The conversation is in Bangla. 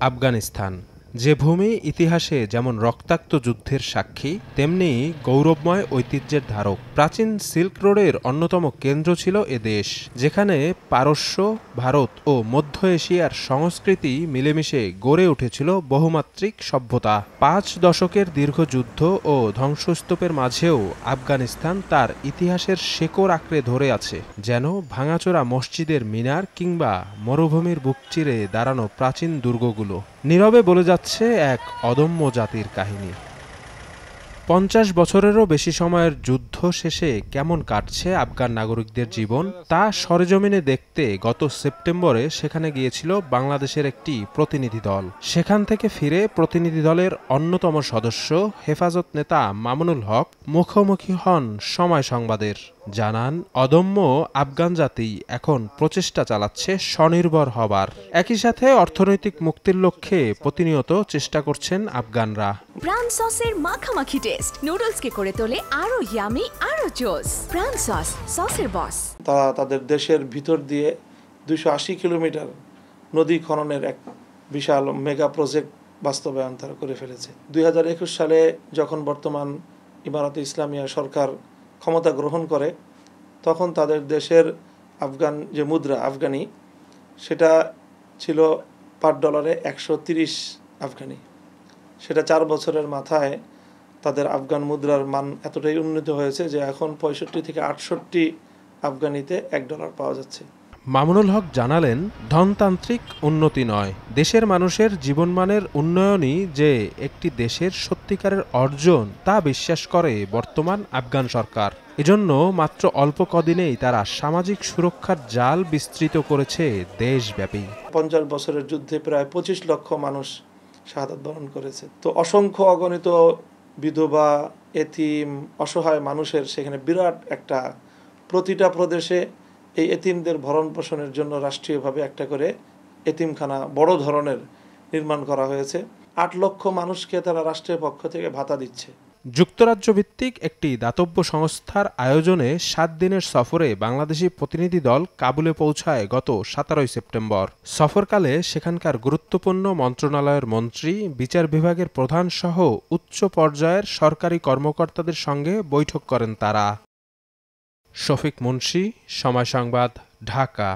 আফগানিস্তান, যে ভূমি ইতিহাসে যেমন রক্তাক্ত যুদ্ধের সাক্ষী, তেমনি গৌরবময় ঐতিহ্যের ধারক। প্রাচীন সিল্ক রোডের অন্যতম কেন্দ্র ছিল এ দেশ, যেখানে পারস্য, ভারত ও মধ্য এশিয়ার সংস্কৃতি মিলেমিশে গড়ে উঠেছিল বহুমাত্রিক সভ্যতা। ৫ দশকের দীর্ঘ যুদ্ধ ও ধ্বংসস্তূপের মাঝেও আফগানিস্তান তার ইতিহাসের শেকড় আঁকড়ে ধরে আছে, যেন ভাঙাচোরা মসজিদের মিনার কিংবা মরুভূমির বুক চিরে দাঁড়ানো প্রাচীন দুর্গগুলো। নীরবে বলে যাচ্ছে এক অদম্য জাতির কাহিনী। ৫০ বছরেরও বেশি সময়ের যুদ্ধ শেষে কেমন কাটছে আফগান নাগরিকদের জীবন, তা সরেজমিনে দেখতে গত সেপ্টেম্বরে সেখানে গিয়েছিল বাংলাদেশের একটি প্রতিনিধি দল। সেখান থেকে ফিরে প্রতিনিধি দলের অন্যতম সদস্য হেফাজত নেতা মামুনুল হক মুখোমুখি হন সময় সংবাদের। জানান, অদম্য আফগান জাতি এখন প্রচেষ্টা চালাচ্ছে স্বনির্ভর হবার। একই সাথে অর্থনৈতিক মুক্তির লক্ষ্যে প্রতিনিয়ত চেষ্টা করছেন আফগানরা। প্রাণ সসের মাখামাখি টেস্ট নুডলসকে করে তোলে আরো ইয়ামি, আরো জোস। প্রাণ সস, সসের বস। তারা তাদের দেশের ভিতর দিয়ে 280 কিলোমিটার নদী খননের এক বিশাল মেগা প্রজেক্ট বাস্তবায়ন তারা করে ফেলেছে। 2021 সালে যখন বর্তমান ইমারাতে ইসলামিয়া সরকার ক্ষমতা গ্রহণ করে, তখন তাদের দেশের আফগান যে মুদ্রা আফগানি, সেটা ছিল পার ডলারে 130 আফগানি। সেটা 4 বছরের মাথায় তাদের আফগান মুদ্রার মান এতটাই উন্নত হয়েছে যে এখন 65 থেকে 68 আফগানিতে $1 পাওয়া যাচ্ছে। মামুনুল হক জানালেন, ধনতান্ত্রিক উন্নতি নয়, দেশের মানুষের জীবনমানের উন্নয়নই যে একটি দেশের সত্যিকারের অর্জন, তা বিশ্বাস করে বর্তমান আফগান সরকার। এজন্য মাত্র অল্প কদিনেই তারা সামাজিক সুরক্ষার জাল বিস্তৃত করেছে দেশব্যাপী। 50 বছরের যুদ্ধে প্রায় 25 লক্ষ মানুষ শাহাদাত বরণ করেছে। তো অসংখ্য অগণিত বিধবা, এতিম, অসহায় মানুষের সেখানে বিরাট একটা, প্রতিটা প্রদেশে এই এতিমদের ভরণ পোষণের জন্য রাষ্ট্রীয়ভাবে একটা করে এতিমখানা বড় ধরনের নির্মাণ করা হয়েছে। 8 লক্ষ মানুষকে তারা রাষ্ট্রের পক্ষ থেকে ভাতা দিচ্ছে। যুক্তরাজ্য ভিত্তিক একটি দাতব্য সংস্থার আয়োজনে 7 দিনের সফরে বাংলাদেশি প্রতিনিধি দল কাবুলে পৌঁছায় গত 17 সেপ্টেম্বর। সফরকালে সেখানকার গুরুত্বপূর্ণ মন্ত্রণালয়ের মন্ত্রী, বিচার বিভাগের প্রধান সহ উচ্চ পর্যায়ের সরকারি কর্মকর্তাদের সঙ্গে বৈঠক করেন তারা। শফিক মুন্সী, সময় সংবাদ, ঢাকা।